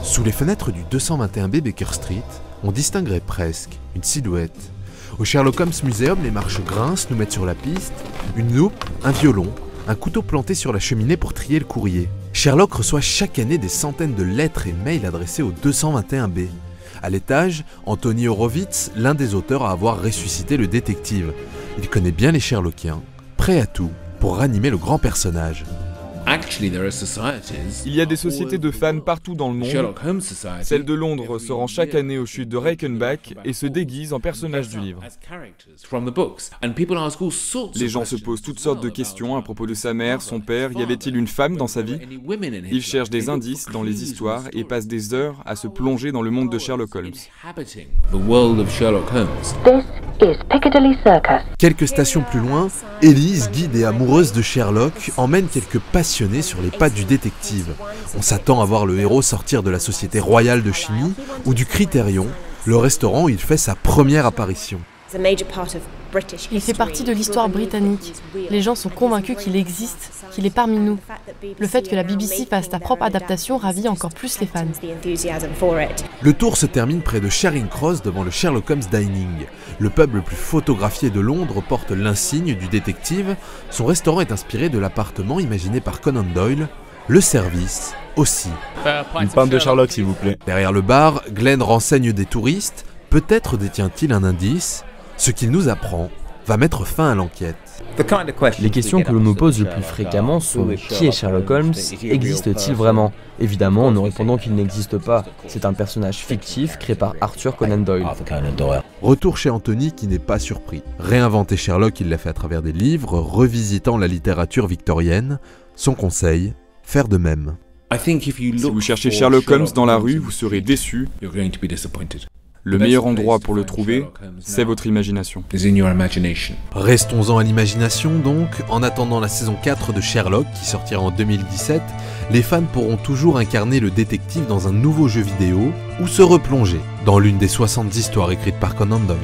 Sous les fenêtres du 221B Baker Street, on distinguerait presque une silhouette. Au Sherlock Holmes Museum, les marches grincent, nous mettent sur la piste, une loupe, un violon, un couteau planté sur la cheminée pour trier le courrier. Sherlock reçoit chaque année des centaines de lettres et mails adressés au 221B. À l'étage, Anthony Horowitz, l'un des auteurs à avoir ressuscité le détective. Il connaît bien les Sherlockiens, prêt à tout pour ranimer le grand personnage. Il y a des sociétés de fans partout dans le monde. Celle de Londres se rend chaque année aux chutes de Reichenbach et se déguise en personnage du livre. Les gens se posent toutes sortes de questions à propos de sa mère, son père, y avait-il une femme dans sa vie? Ils cherchent des indices dans les histoires et passent des heures à se plonger dans le monde de Sherlock Holmes. Quelques stations plus loin, Élise, guide et amoureuse de Sherlock, emmène quelques passionnés sur les pas du détective. On s'attend à voir le héros sortir de la Société Royale de Chimie ou du Critérion, le restaurant où il fait sa première apparition. Il fait partie de l'histoire britannique. Les gens sont convaincus qu'il existe, qu'il est parmi nous. Le fait que la BBC fasse sa propre adaptation ravit encore plus les fans. Le tour se termine près de Charing Cross devant le Sherlock Holmes Dining. Le pub le plus photographié de Londres porte l'insigne du détective. Son restaurant est inspiré de l'appartement imaginé par Conan Doyle. Le service aussi. Une pinte de Sherlock, s'il vous plaît. Derrière le bar, Glenn renseigne des touristes. Peut-être détient-il un indice. Ce qu'il nous apprend va mettre fin à l'enquête. Les questions que l'on nous pose le plus fréquemment sont « Qui est Sherlock Holmes ? Existe-t-il vraiment ?» Évidemment, nous répondons qu'il n'existe pas. C'est un personnage fictif créé par Arthur Conan Doyle. Retour chez Anthony qui n'est pas surpris. Réinventer Sherlock, il l'a fait à travers des livres, revisitant la littérature victorienne. Son conseil, faire de même. Si vous cherchez Sherlock Holmes dans la rue, vous serez déçu. Le meilleur endroit pour le trouver, c'est votre imagination. Restons-en à l'imagination donc. En attendant la saison 4 de Sherlock qui sortira en 2017, les fans pourront toujours incarner le détective dans un nouveau jeu vidéo ou se replonger dans l'une des 60 histoires écrites par Conan Doyle.